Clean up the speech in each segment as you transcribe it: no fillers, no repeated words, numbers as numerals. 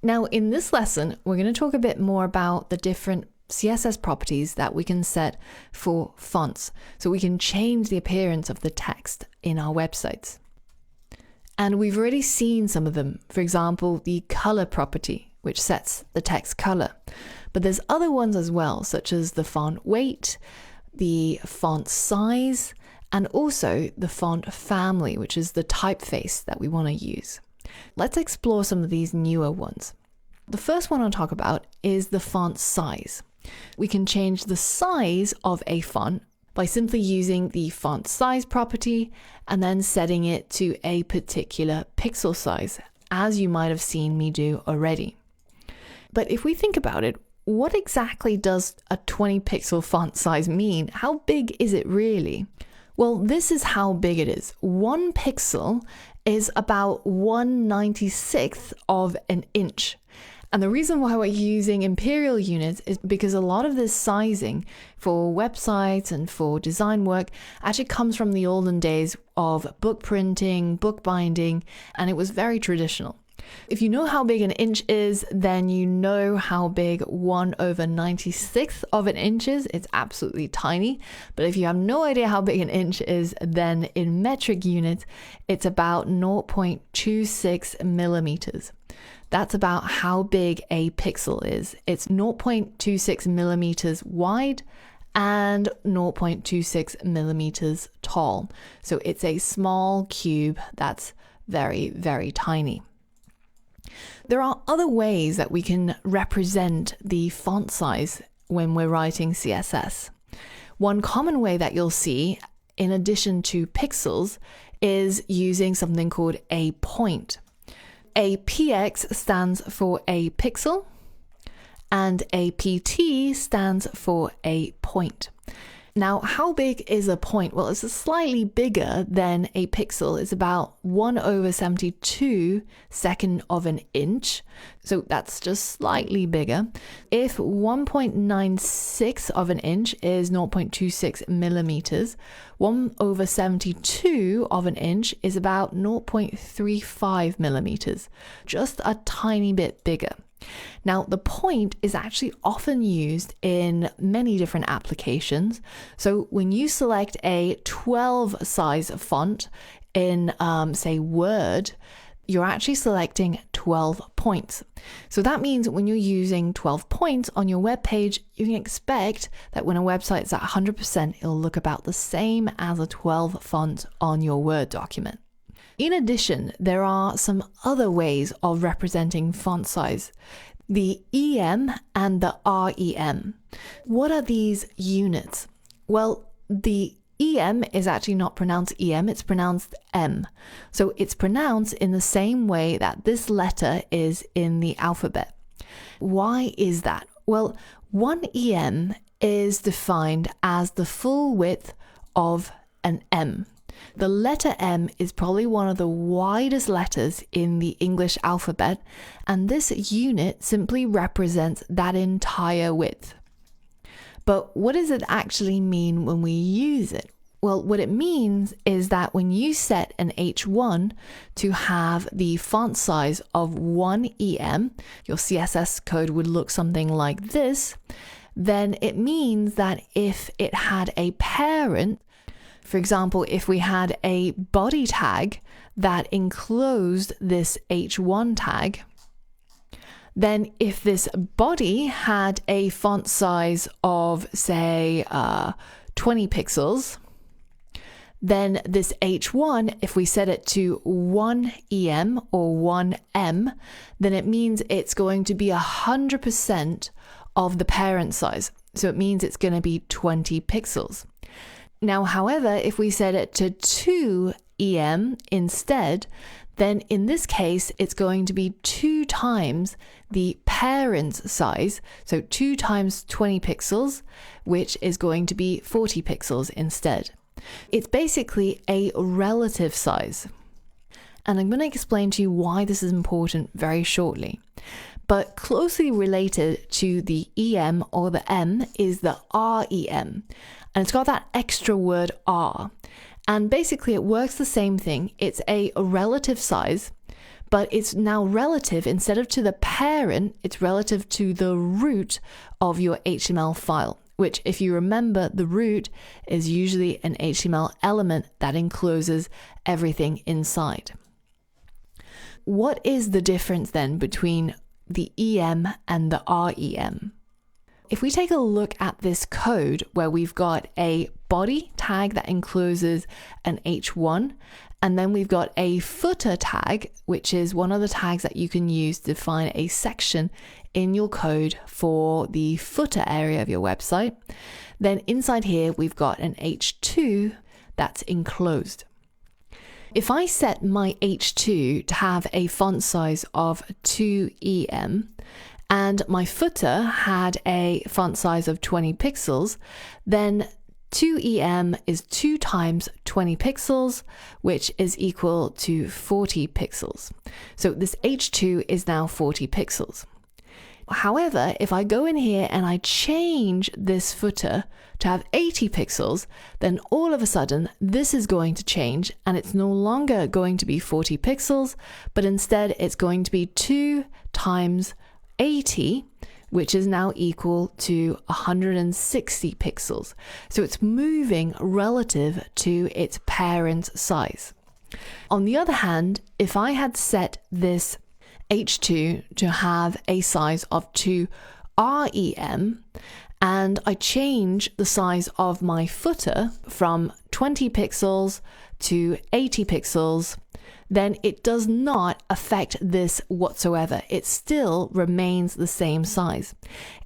Now, in this lesson, we're going to talk a bit more about the different CSS properties that we can set for fonts, so we can change the appearance of the text in our websites. And we've already seen some of them. For example, the color property, which sets the text color. But there's other ones as well, such as the font weight, the font size, and also the font family, which is the typeface that we want to use. Let's explore some of these newer ones. The first one I'll talk about is the font size. We can change the size of a font by simply using the font size property and then setting it to a particular pixel size, as you might have seen me do already. But if we think about it, what exactly does a 20 pixel font size mean? How big is it really? Well, this is how big it is. 1 pixel is about 1/96th of an inch. And the reason why we're using imperial units is because a lot of this sizing for websites and for design work actually comes from the olden days of book printing, book binding, and it was very traditional. If you know how big an inch is, then you know how big 1/96th of an inch is. It's absolutely tiny. But if you have no idea how big an inch is, then in metric units, it's about 0.26 millimeters. That's about how big a pixel is. It's 0.26 millimeters wide and 0.26 millimeters tall. So it's a small cube that's very, very tiny. There are other ways that we can represent the font size when we're writing CSS. One common way that you'll see, in addition to pixels, is using something called a point. A px stands for a pixel, and a pt stands for a point. Now, how big is a point? Well, it's slightly bigger than a pixel. It's about 1/72 second of an inch. So that's just slightly bigger. If 1.96 of an inch is 0.26 millimeters, 1/72 of an inch is about 0.35 millimeters, just a tiny bit bigger. Now, the point is actually often used in many different applications. So when you select a 12 size font in, say, Word, you're actually selecting 12 points. So that means when you're using 12 points on your web page, you can expect that when a website is at 100%, it'll look about the same as a 12 font on your Word document. In addition, there are some other ways of representing font size. The EM and the REM. What are these units? Well, the EM is actually not pronounced EM, it's pronounced M. So it's pronounced in the same way that this letter is in the alphabet. Why is that? Well, 1 EM is defined as the full width of an M. The letter M is probably one of the widest letters in the English alphabet, and this unit simply represents that entire width. But what does it actually mean when we use it? Well, what it means is that when you set an H1 to have the font size of 1 EM, your CSS code would look something like this, then it means that if it had a parent, for example, if we had a body tag that enclosed this H1 tag, then if this body had a font size of, say, 20 pixels, then this H1, if we set it to 1 EM or 1 M, then it means it's going to be 100% of the parent size. So it means it's going to be 20 pixels. Now, however, if we set it to 2 EM instead, then in this case, it's going to be 2 times the parent's size. So 2 times 20 pixels, which is going to be 40 pixels instead. It's basically a relative size. And I'm going to explain to you why this is important very shortly. But closely related to the EM or the M is the REM. And it's got that extra word R. And basically it works the same thing. It's a relative size, but it's now relative, instead of to the parent, it's relative to the root of your HTML file, which, if you remember, the root is usually an HTML element that encloses everything inside. What is the difference then between the EM and the REM? If we take a look at this code where we've got a body tag that encloses an H1, and then we've got a footer tag, which is one of the tags that you can use to define a section in your code for the footer area of your website, then inside here we've got an H2 that's enclosed. If I set my H2 to have a font size of 2EM, and my footer had a font size of 20 pixels, then 2EM is 2 times 20 pixels, which is equal to 40 pixels. So this H2 is now 40 pixels. However, if I go in here and I change this footer to have 80 pixels, then all of a sudden this is going to change, and it's no longer going to be 40 pixels, but instead it's going to be 2 times 80, which is now equal to 160 pixels. So it's moving relative to its parent size. On the other hand, if I had set this H2 to have a size of 2 REM, and I change the size of my footer from 20 pixels to 80 pixels, then it does not affect this whatsoever. It still remains the same size.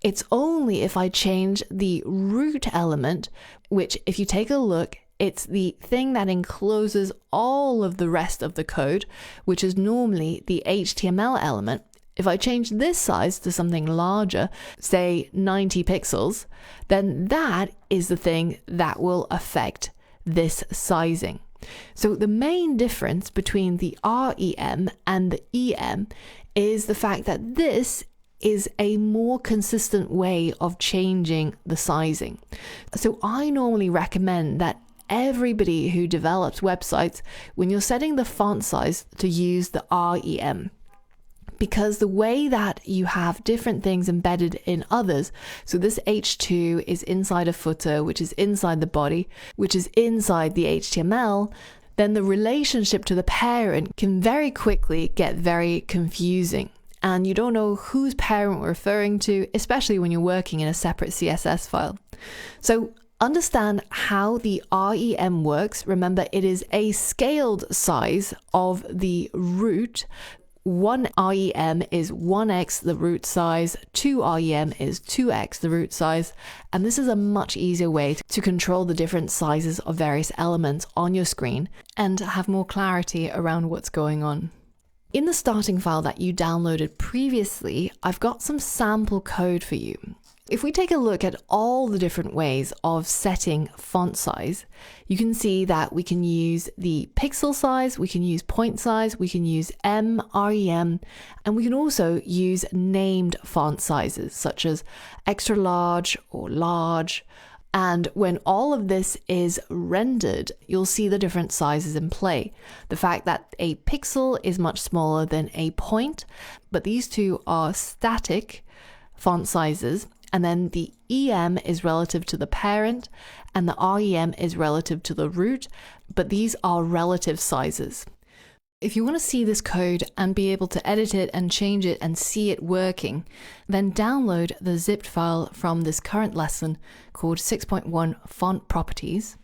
It's only if I change the root element, which, if you take a look, it's the thing that encloses all of the rest of the code, which is normally the HTML element. If I change this size to something larger, say 90 pixels, then that is the thing that will affect this sizing. So the main difference between the REM and the EM is the fact that this is a more consistent way of changing the sizing. So I normally recommend that everybody who develops websites, when you're setting the font size, to use the REM. Because the way that you have different things embedded in others, so this H2 is inside a footer, which is inside the body, which is inside the HTML, then the relationship to the parent can very quickly get very confusing. And you don't know whose parent we're referring to, especially when you're working in a separate CSS file. So understand how the REM works. Remember, it is a scaled size of the root. 1 REM is 1x the root size, 2 REM is 2x the root size, and this is a much easier way to control the different sizes of various elements on your screen and have more clarity around what's going on. In the starting file that you downloaded previously, I've got some sample code for you. If we take a look at all the different ways of setting font size, you can see that we can use the pixel size, we can use point size, we can use REM, and we can also use named font sizes such as extra large or large. And when all of this is rendered, you'll see the different sizes in play. The fact that a pixel is much smaller than a point, but these two are static font sizes. And then the EM is relative to the parent and the REM is relative to the root, but these are relative sizes. If you want to see this code and be able to edit it and change it and see it working, then download the zipped file from this current lesson called 6.1 Font Properties.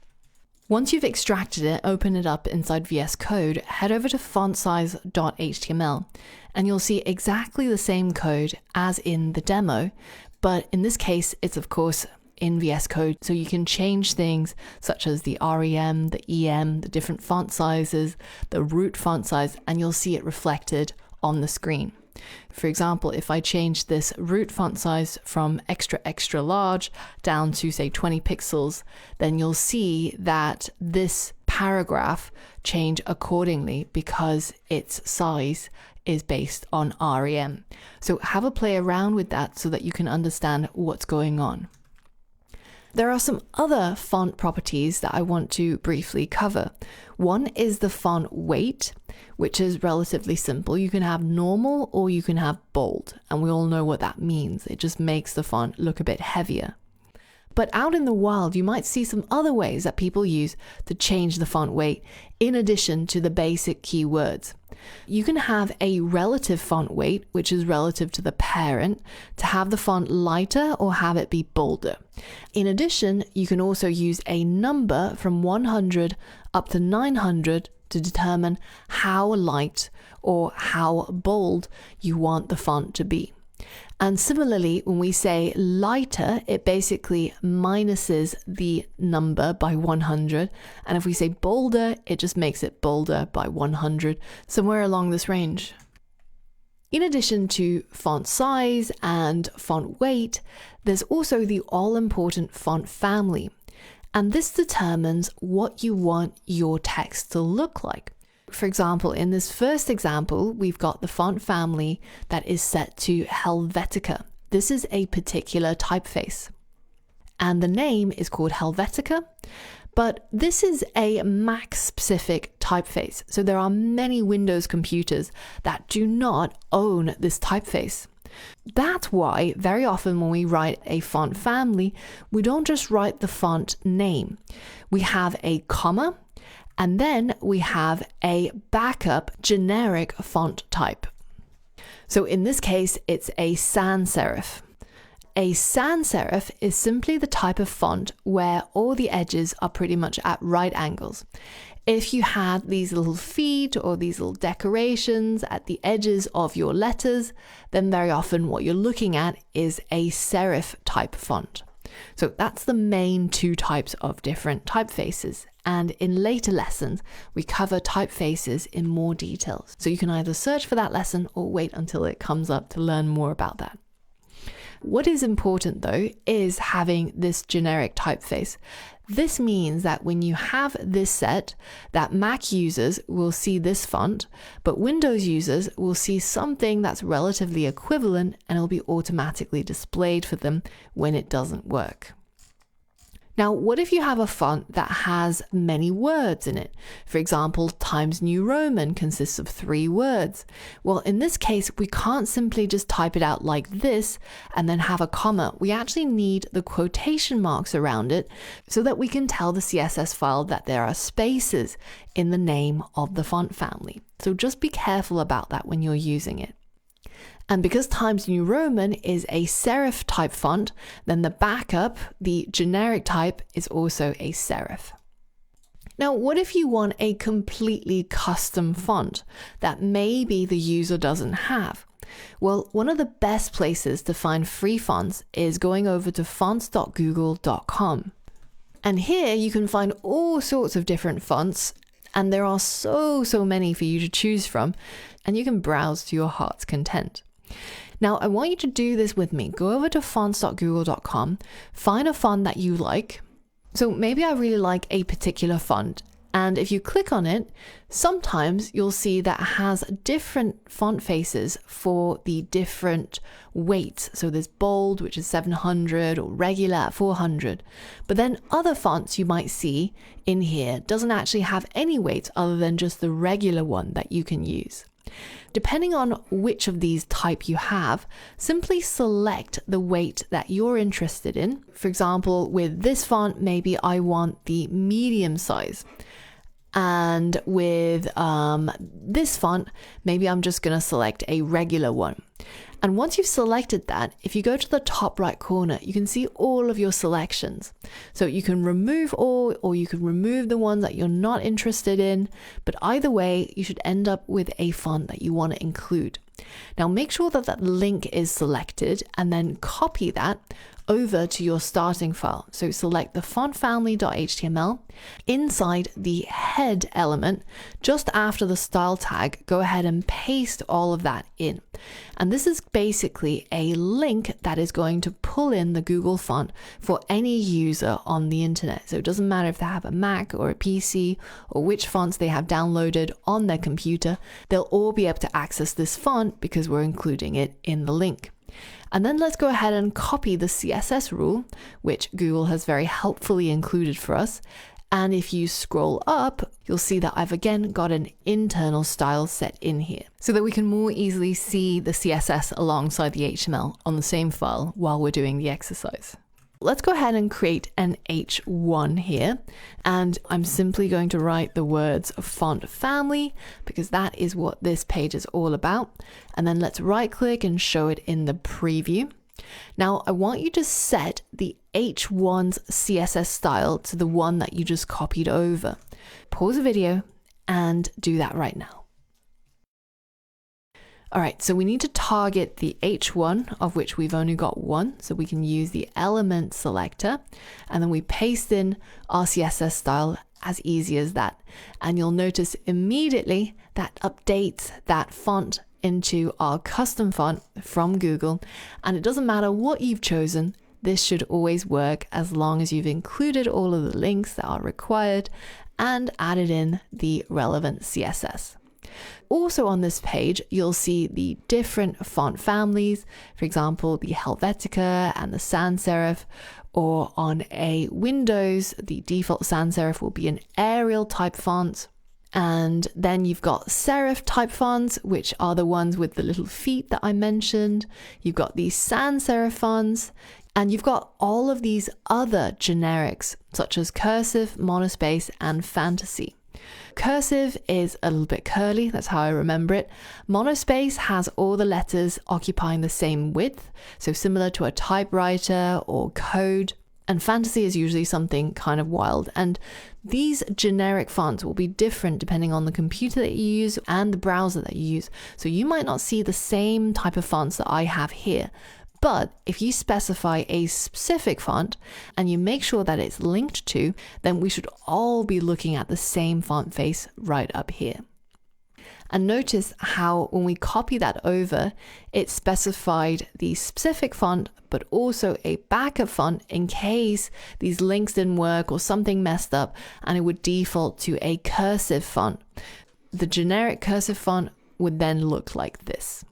Once you've extracted it, open it up inside VS Code, head over to fontsize.html, and you'll see exactly the same code as in the demo. But in this case, it's of course in VS Code, so you can change things such as the REM, the EM, the different font sizes, the root font size, and you'll see it reflected on the screen. For example, if I change this root font size from extra large down to say 20 pixels, then you'll see that this paragraph change accordingly because its size is based on REM. So have a play around with that so that you can understand what's going on. There are some other font properties that I want to briefly cover. One is the font weight, which is relatively simple. You can have normal or you can have bold, and we all know what that means. It just makes the font look a bit heavier. But out in the wild, you might see some other ways that people use to change the font weight in addition to the basic keywords. You can have a relative font weight, which is relative to the parent, to have the font lighter or have it be bolder. In addition, you can also use a number from 100 up to 900 to determine how light or how bold you want the font to be. And similarly, when we say lighter, it basically minuses the number by 100. And if we say bolder, it just makes it bolder by 100, somewhere along this range. In addition to font size and font weight, there's also the all-important font family. And this determines what you want your text to look like. For example, in this first example, we've got the font family that is set to Helvetica. This is a particular typeface. And the name is called Helvetica, but this is a Mac-specific typeface. So there are many Windows computers that do not own this typeface. That's why very often when we write a font family, we don't just write the font name. We have a comma, and then we have a backup generic font type. So in this case, it's a sans serif. A sans serif is simply the type of font where all the edges are pretty much at right angles. If you had these little feet or these little decorations at the edges of your letters, then very often what you're looking at is a serif type font. So that's the main two types of different typefaces. And in later lessons, we cover typefaces in more detail. So you can either search for that lesson or wait until it comes up to learn more about that. What is important though is having this generic typeface. This means that when you have this set, that Mac users will see this font, but Windows users will see something that's relatively equivalent and it'll be automatically displayed for them when it doesn't work. Now, what if you have a font that has many words in it? For example, Times New Roman consists of 3 words. Well, in this case, we can't simply just type it out like this and then have a comma. We actually need the quotation marks around it so that we can tell the CSS file that there are spaces in the name of the font family. So just be careful about that when you're using it. And because Times New Roman is a serif type font, then the backup, the generic type, is also a serif. Now, what if you want a completely custom font that maybe the user doesn't have? Well, one of the best places to find free fonts is going over to fonts.google.com. And here you can find all sorts of different fonts, and there are so many for you to choose from, and you can browse to your heart's content. Now, I want you to do this with me. Go over to fonts.google.com, find a font that you like. So maybe I really like a particular font. And if you click on it, sometimes you'll see that it has different font faces for the different weights. So there's bold, which is 700, or regular at 400. But then other fonts you might see in here doesn't actually have any weights other than just the regular one that you can use. Depending on which of these type you have, simply select the weight that you're interested in. For example, with this font, maybe I want the medium size. And with this font, maybe I'm just going to select a regular one. And once you've selected that, if you go to the top right corner, you can see all of your selections. So you can remove all, or you can remove the ones that you're not interested in. But either way, you should end up with a font that you want to include. Now make sure that that link is selected and then copy that over to your starting file. So select the fontfamily.html. Inside the head element, just after the style tag, go ahead and paste all of that in. And this is basically a link that is going to pull in the Google font for any user on the internet. So it doesn't matter if they have a Mac or a PC or which fonts they have downloaded on their computer, they'll all be able to access this font because we're including it in the link. And then let's go ahead and copy the CSS rule, which Google has very helpfully included for us. And if you scroll up, you'll see that I've again got an internal style set in here so that we can more easily see the CSS alongside the HTML on the same file while we're doing the exercise. Let's go ahead and create an H1 here. And I'm simply going to write the words font family because that is what this page is all about. And then let's right click and show it in the preview. Now I want you to set the H1's CSS style to the one that you just copied over. Pause the video and do that right now. All right, so we need to target the H1, of which we've only got one, so we can use the element selector, and then we paste in our CSS style as easy as that. And you'll notice immediately that updates that font into our custom font from Google. And it doesn't matter what you've chosen, this should always work as long as you've included all of the links that are required and added in the relevant CSS. Also on this page, you'll see the different font families, for example, the Helvetica and the sans serif, or on a Windows, the default sans serif will be an Arial type font. And then you've got serif type fonts, which are the ones with the little feet that I mentioned. You've got these sans serif fonts, and you've got all of these other generics, such as cursive, monospace, and fantasy. Cursive is a little bit curly, that's how I remember it. Monospace has all the letters occupying the same width, so similar to a typewriter or code. And fantasy is usually something kind of wild. And these generic fonts will be different depending on the computer that you use and the browser that you use. So you might not see the same type of fonts that I have here. But if you specify a specific font and you make sure that it's linked to, then we should all be looking at the same font face right up here. And notice how when we copy that over, it specified the specific font, but also a backup font in case these links didn't work or something messed up, and it would default to a cursive font. The generic cursive font would then look like this.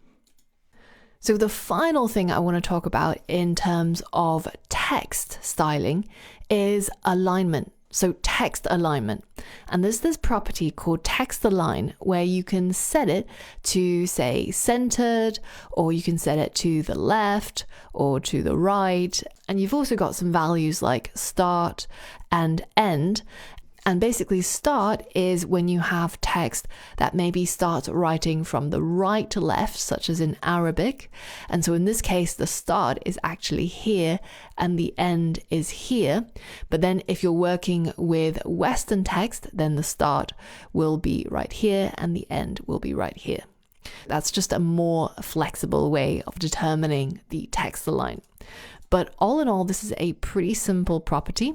So the final thing I want to talk about in terms of text styling is alignment. So text alignment. And there's this property called text align where you can set it to say centered, or you can set it to the left or to the right. And you've also got some values like start and end. And basically start is when you have text that maybe starts writing from the right to left, such as in Arabic. And so in this case, the start is actually here and the end is here. But then if you're working with Western text, then the start will be right here and the end will be right here. That's just a more flexible way of determining the text align. But all in all, this is a pretty simple property.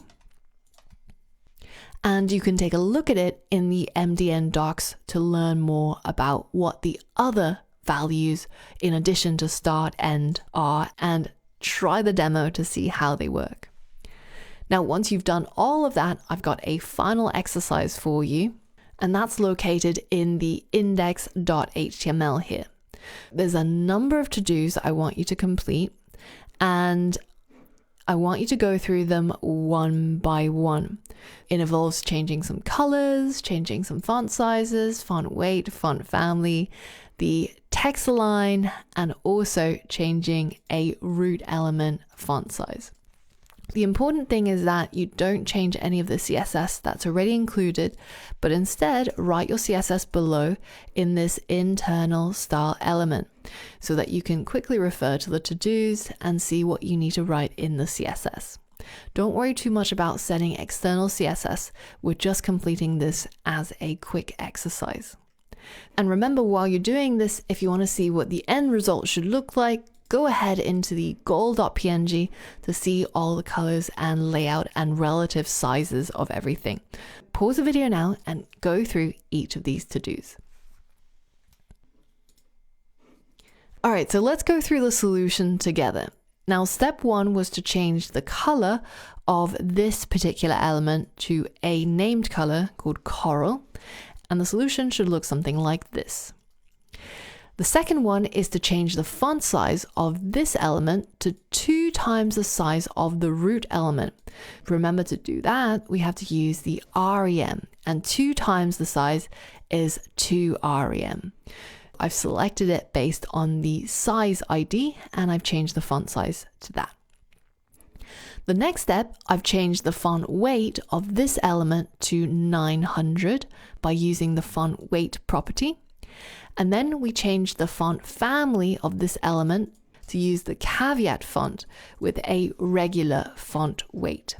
And you can take a look at it in the MDN docs to learn more about what the other values in addition to start, end are, and try the demo to see how they work. Now, once you've done all of that, I've got a final exercise for you, and that's located in the index.html here. There's a number of to-dos I want you to complete, and I want you to go through them one by one. It involves changing some colors, changing some font sizes, font weight, font family, the text align, and also changing a root element font size. The important thing is that you don't change any of the CSS that's already included, but instead write your CSS below in this internal style element so that you can quickly refer to the to-dos and see what you need to write in the CSS. Don't worry too much about setting external CSS. We're just completing this as a quick exercise. And remember, while you're doing this, if you want to see what the end result should look like, go ahead into the goal.png to see all the colors and layout and relative sizes of everything. Pause the video now and go through each of these to-dos. All right, so let's go through the solution together. Now, step one was to change the color of this particular element to a named color called coral, and the solution should look something like this. The second one is to change the font size of this element to 2 times the size of the root element. Remember, to do that, we have to use the REM, and 2 times the size is 2 REM. I've selected it based on the size ID, and I've changed the font size to that. The next step, I've changed the font weight of this element to 900 by using the font weight property. And then we changed the font family of this element to use the caveat font with a regular font weight.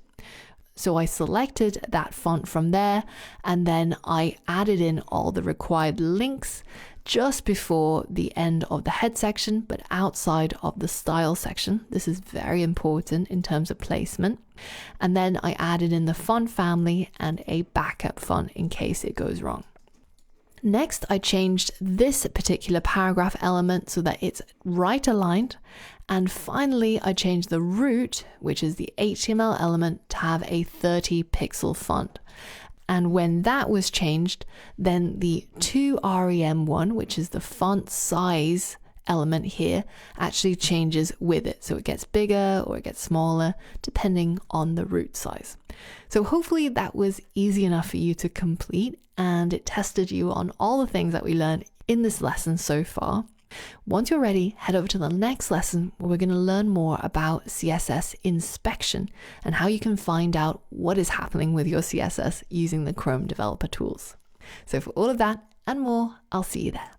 So I selected that font from there, and then I added in all the required links just before the end of the head section, but outside of the style section. This is very important in terms of placement. And then I added in the font family and a backup font in case it goes wrong. Next, I changed this particular paragraph element so that it's right aligned. And finally, I changed the root, which is the HTML element, to have a 30 pixel font. And when that was changed, then the 2 REM one, which is the font size element here, actually changes with it. So it gets bigger or it gets smaller, depending on the root size. So hopefully that was easy enough for you to complete, and it tested you on all the things that we learned in this lesson so far. Once you're ready, head over to the next lesson where we're going to learn more about CSS inspection and how you can find out what is happening with your CSS using the Chrome developer tools. So for all of that and more, I'll see you there.